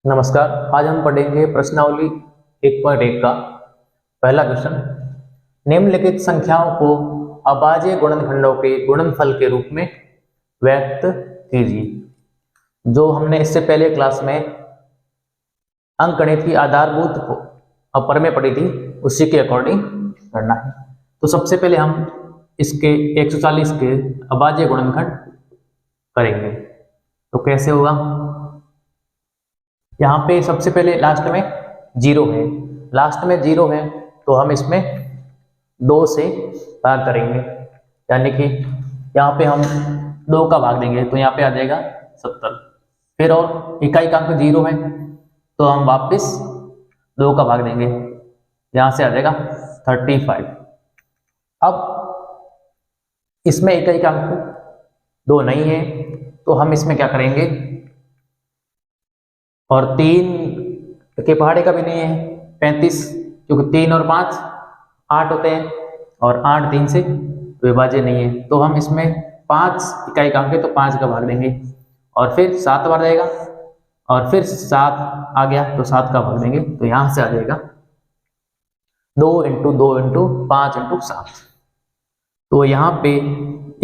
नमस्कार। आज हम पढ़ेंगे प्रश्नावली 1.1 का पहला क्वेश्चन। निम्नलिखित संख्याओं को अभाज्य गुणनखंडों के गुणनफल के रूप में व्यक्त कीजिए। जो हमने इससे पहले क्लास में अंकगणित की आधारभूत प्रमेय पढ़ी थी, उसी के अकॉर्डिंग करना है। तो सबसे पहले हम इसके 140 के अभाज्य गुणनखंड करेंगे। तो कैसे होगा? यहाँ पे सबसे पहले लास्ट में जीरो है, तो हम इसमें 2 से भाग करेंगे, यानी कि यहाँ पे हम 2 का भाग देंगे तो यहाँ पे आ जाएगा 70। फिर और इकाई का अंक 0 है तो हम वापस 2 का भाग देंगे, यहाँ से आ जाएगा 35। अब इसमें इकाई का अंक 2 नहीं है तो हम इसमें क्या करेंगे, और 3 के पहाड़े का भी नहीं है 35, क्योंकि 3 और 5 8 होते हैं और 8 3 से विभाज्य नहीं है। तो हम इसमें 5 इकाई का अंक है तो 5 का भाग देंगे, और फिर 7 बार जाएगा, और फिर 7 आ गया तो 7 का भाग देंगे। तो यहां से आ जाएगा 2 × 2 × 5 × 7। तो यहाँ पे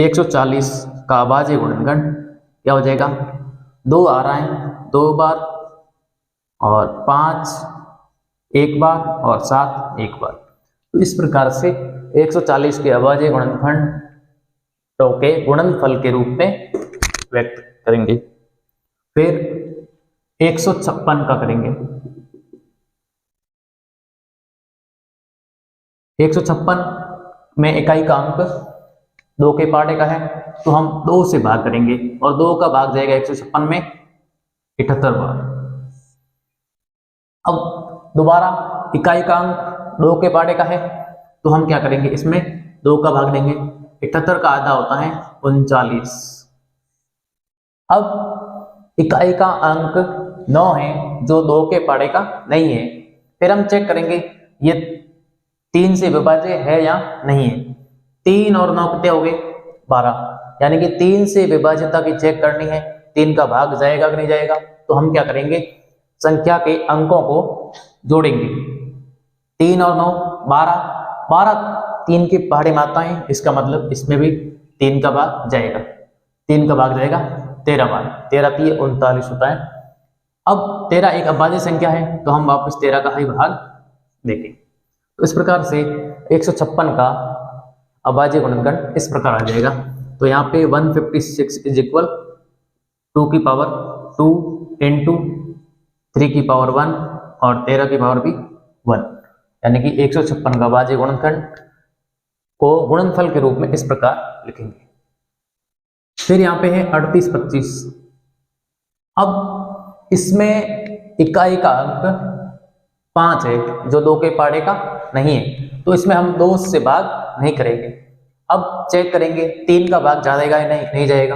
140 का अभाज्य गुणनखंड क्या हो जाएगा, 2 आ रहा है 2 बार, और 5 एक बार, और 7 एक बार। तो इस प्रकार से 140 के अभाज्य गुणनखंडों के गुणनफल के रूप में व्यक्त करेंगे। फिर 156 का करेंगे। 156 में इकाई का अंक 2 के पहाड़े का है तो हम 2 से भाग करेंगे, और 2 का भाग जाएगा 156 में 78 बार। अब दोबारा इकाई का अंक 2 के पहाड़े का है तो हम क्या करेंगे, इसमें 2 का भाग देंगे। 78 का आधा होता है 39। अब इकाई का अंक 9 है जो 2 के पहाड़े का नहीं है। फिर हम चेक करेंगे ये 3 से विभाज्य है या नहीं है। 3 और 9 कितने हो गए, 12, यानी कि 3 से विभाज्यता की चेक करनी है, 3 का भाग जाएगा कि नहीं जाएगा। तो हम क्या करेंगे, संख्या के अंकों को जोड़ेंगे। 3 और 9 12, 12 3 की पहाड़ी मात्रा है, इसका मतलब इसमें भी 3 का भाग जाएगा। 3 का भाग जाएगा 13 बार, 13 3 39 होता है। अब 13 एक अभाज्य संख्या है तो हम वापस 13 का ही भाग देंगे। तो इस प्रकार से 156 का अभाज्य गुणनखंड इस प्रकार आ जाएगा। तो यहाँ पे 156 इज इक्वल 2 की पावर 2 × 3 की पावर 1 और 13 की पावर भी 1, यानी कि 156 का अभाज्य गुणनखंड को गुणनफल के रूप में इस प्रकार लिखेंगे। फिर यहाँ पे है 38 25। अब इसमें इकाई का अंक 5 है जो 2 के पहाड़े का नहीं है, तो इसमें हम 2 से भाग नहीं करेंगे। अब चेक करेंगे 3 का भाग जाएगा या नहीं जाएगा।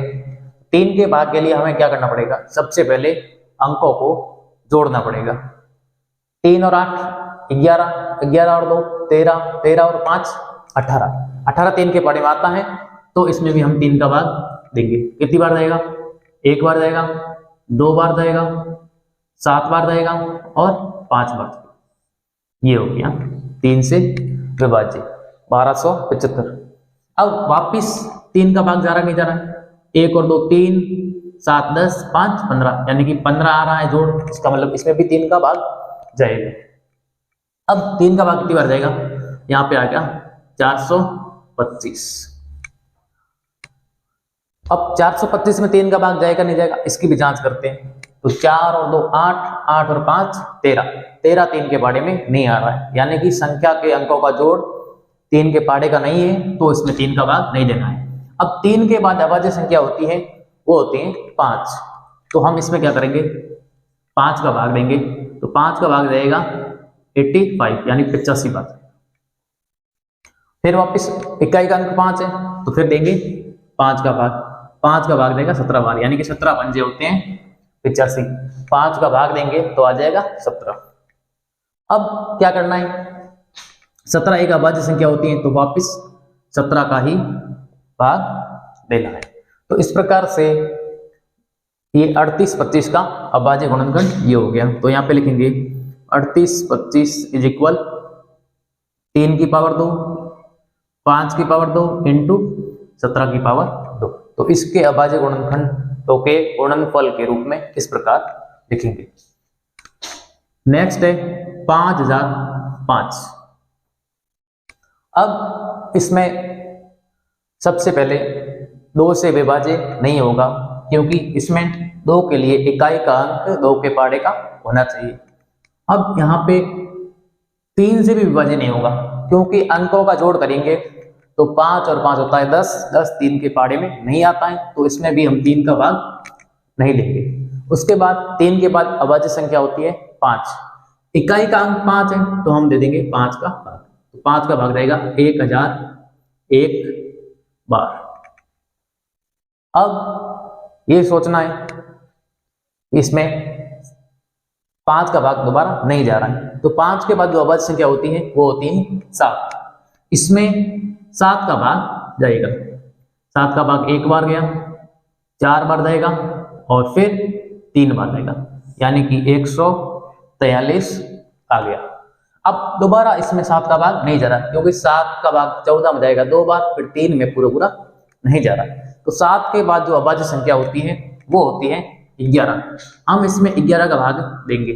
3 के भाग के लिए हमें क्या करना पड़ेगा, सबसे पहले अंकों को जोड़ना पड़ेगा। 3 और 8 11, 11 और 2 13, 13 और 5 18, 18 3 के पहाड़े में आता है तो इसमें भी हम 3 का भाग देंगे। कितनी बार जाएगा, 1 बार जाएगा, 2 बार जाएगा, 7 बार जाएगा और 5 बार। ये हो गया 3 से विभाज्य 1275। अब वापिस 3 का भाग जा रहा नहीं जा रहा, 1 और 2 3, 7 10 5 15, यानी कि 15 आ रहा है जोड़, इसका मतलब इसमें भी 3 का भाग जाएगा। अब 3 का भाग कितनी बार जाएगा, यहाँ पे आ गया 425। अब 425 में 3 का भाग जाएगा नहीं जाएगा, इसकी भी जांच करते हैं। तो 4 और 2 8, 8 और 5 13, 13 3 के पहाड़े में नहीं आ रहा है, यानी कि संख्या के अंकों का जोड़ 3 के पहाड़े का नहीं है तो इसमें 3 का भाग नहीं देना है। अब 3 के बाद अभाज्य संख्या होती है, वो होती है 5। तो हम इसमें क्या करेंगे, 5 का भाग देंगे। तो 5 का भाग जाएगा 85, यानी 85 बार। फिर वापस इकाई का अंक 5 है तो फिर देंगे 5 का भाग, 5 का भाग देगा 17 बार, यानी कि 17 पंजे होते हैं 85। 5 का भाग देंगे तो आ जाएगा 17। अब क्या करना है, 17 एक अभाज्य संख्या होती है तो वापस 17 का ही भाग देना है। तो इस प्रकार से ये 38 25 का अभाज्य गुणनखंड ये हो गया। तो यहाँ पे लिखेंगे 38 25 इज इक्वल 3 की पावर 2 5 की पावर 2 इंटू 17 की पावर 2। तो इसके अभाज्य गुणनखंडों के गुणनफल के रूप में इस प्रकार लिखेंगे। नेक्स्ट है 5005। अब इसमें सबसे पहले 2 से विभाज्य नहीं होगा, क्योंकि इसमें 2 के लिए इकाई का अंक 2 के पहाड़े का होना चाहिए। अब यहाँ पे 3 से भी विभाज्य नहीं होगा, क्योंकि अंकों का जोड़ करेंगे तो 5 और 5 होता है 10, 10 3 के पहाड़े में नहीं आता है, तो इसमें भी हम 3 का भाग नहीं लेंगे। उसके बाद 3 के बाद अभाज्य संख्या होती है 5, इकाई का अंक 5 है तो हम दे देंगे 5 का भाग। तो 5 का भाग रहेगा 1001 बार। अब ये सोचना है इसमें 5 का भाग दोबारा नहीं जा रहा है, तो 5 के बाद जो अभाज्य संख्या होती है वो होती है 7। इसमें 7 का भाग जाएगा, 7 का भाग 1 बार गया, 4 बार जाएगा और फिर 3 बार जाएगा, यानी कि 143 आ गया। अब दोबारा इसमें 7 का भाग नहीं जा रहा, क्योंकि 7 का भाग 14 में जाएगा 2 बार, फिर 3 में पूरा नहीं जा रहा। तो 7 के बाद जो अभाज्य संख्या होती है वो होती है 11। हम इसमें 11 का भाग देंगे,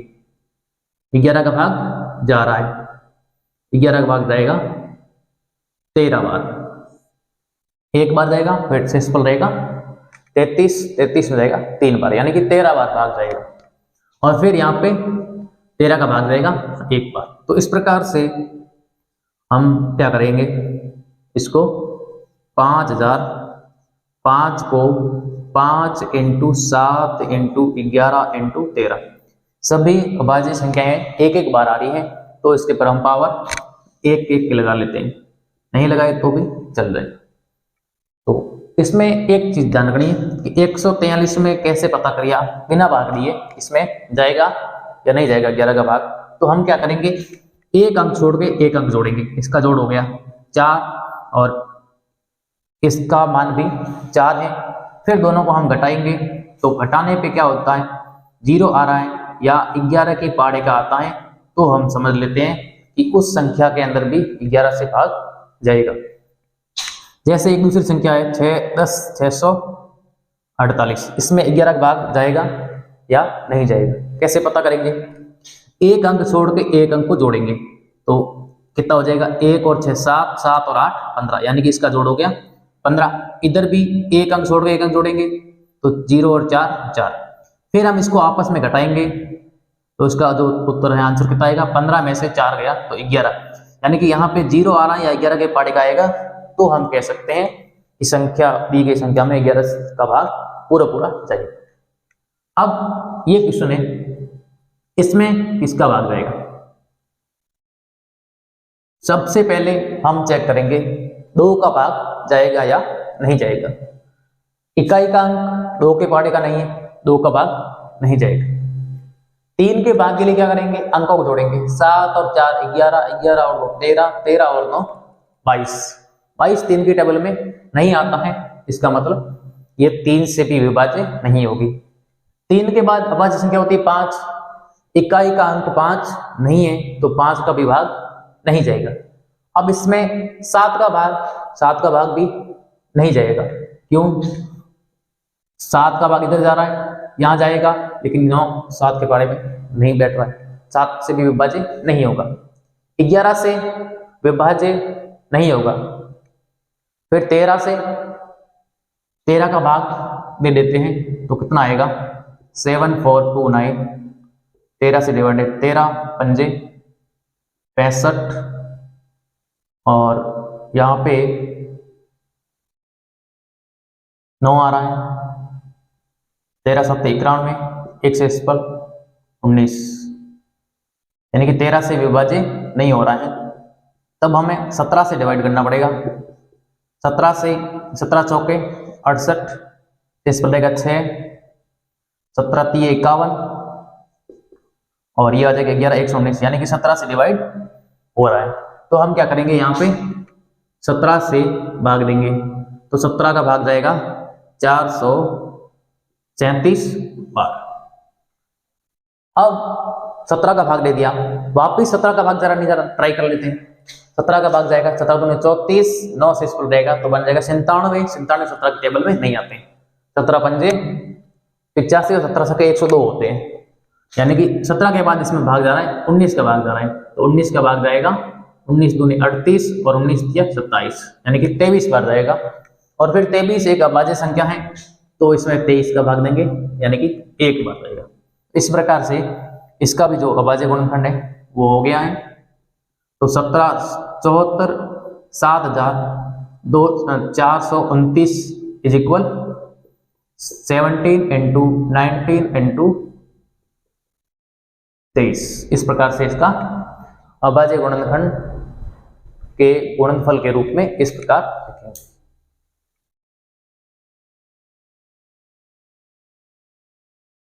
11 का भाग जा रहा है, 11 का भाग जाएगा 13 बार, 1 बार जाएगा, फिर शेषफल रहेगा 33, 33 में जाएगा 3 बार, यानी कि 13 बार भाग जाएगा, और फिर यहाँ पे 13 का भाग जाएगा 1 बार। तो इस प्रकार से हम क्या करेंगे, इसको 5005 को 5 × 7 × 11 × 13 सभी अभाज्य संख्याएं एक एक बार आ रही हैं, तो इसके पर हम पावर एक एक के लगा लेते हैं, नहीं लगाए तो भी चल जाए। तो इसमें एक चीज ध्यान रखनी है कि 143 में कैसे पता करिए, बिना भाग दिए इसमें जाएगा या नहीं जाएगा 11 का भाग। तो हम क्या करेंगे, एक अंक छोड़ के एक अंक जोड़ेंगे, इसका जोड़ हो गया 4 और इसका मान भी 4 है, फिर दोनों को हम घटाएंगे तो घटाने पे क्या होता है, 0 आ रहा है या 11 के पहाड़े का आता है, तो हम समझ लेते हैं कि उस संख्या के अंदर भी 11 से भाग जाएगा। जैसे एक दूसरी संख्या है 6 10 648, इसमें 11 का भाग जाएगा या नहीं जाएगा, कैसे पता करेंगे, एक अंक छोड़ के एक अंक को जोड़ेंगे तो कितना हो जाएगा, 1 और 6 7, 7 और 8 15, यानी कि इसका जोड़ हो गया 15। इधर भी एक अंक छोड़ के एक अंक जोड़ेंगे तो 0 और 4 4, फिर हम इसको आपस में घटाएंगे तो इसका जो उत्तर है आंसर कितना आएगा, 15 में से 4 गया तो 11, यानी कि यहाँ पे 0 आ रहा है या 11 के पहाड़े का आएगा, तो हम कह सकते हैं कि संख्या दी गई संख्या में 11 का भाग पूरा चाहिए। अब ये क्वेश्चन है, इसमें किसका भाग जाएगा, सबसे पहले हम चेक करेंगे 2 का भाग जाएगा या नहीं जाएगा। इकाई का अंक 2 के पहाड़े का नहीं है, 2 का भाग नहीं जाएगा। 3 के भाग के लिए क्या करेंगे, अंकों को जोड़ेंगे, 7 और 4 11, 11 और 2 13, 13 और 9 22, 22 3 की टेबल में नहीं आता है, इसका मतलब ये 3 से भी विभाज्य नहीं होगी। 3 के बाद अभाज्य संख्या होती है 5, इकाई का अंक 5 नहीं है तो 5 का भी भाग नहीं जाएगा। अब इसमें 7 का भाग भी नहीं जाएगा, क्यों, 7 का भाग इधर जा रहा है, यहां जाएगा, लेकिन 9 7 के पहाड़े में नहीं बैठ रहा है, 7 से भी विभाज्य नहीं होगा। 11 से विभाज्य नहीं होगा, फिर 13 से 13 का भाग दे देते हैं तो कितना आएगा, 7429, 13 से डिवाइडेड 13 पंजे 65, और यहाँ पे 9 आ रहा है, 13 7 91, 1 से 19, यानी कि 13 से विभाज्य नहीं हो रहा है। तब हमें 17 से डिवाइड करना पड़ेगा, 17 से 17 चौके 68, इस पर रहेगा 6, 17 3 51, और ये आ जाएगा 11 119, यानी कि 17 से डिवाइड हो रहा है। तो हम क्या करेंगे, यहाँ पे 17 से भाग देंगे तो 17 का भाग जाएगा 37 बार। अब 17 का भाग दे दिया, वापिस 17 का भाग जरा नहीं, जरा ट्राई कर लेते हैं। 17 का भाग जाएगा, 17 दूनी 34, 9 से स्कूल रहेगा तो बन जाएगा 97। 17 की टेबल में नहीं आते। 17 पंजे 85 और 17 सके 102 होते हैं, यानी कि 17 के बाद इसमें भाग जा रहा है, 19 का भाग जा रहा है, तो 19 का भाग जाएगा 19 दूनी 38 और 19 दिया 27, यानी कि 23 बार जाएगा। और फिर 23 एक अभाज्य संख्या है तो इसमें 23 का भाग देंगे, यानी कि 1 बार जाएगा। इस प्रकार से इसका भी जो अभाज्य गुणनखंड है वो हो गया है। तो 17 74 7429 इज इक्वल 17 इंटू 19 इंटू 23। इस प्रकार से इसका अभाज्य गुणनखंड के गुणनफल के रूप में इस प्रकार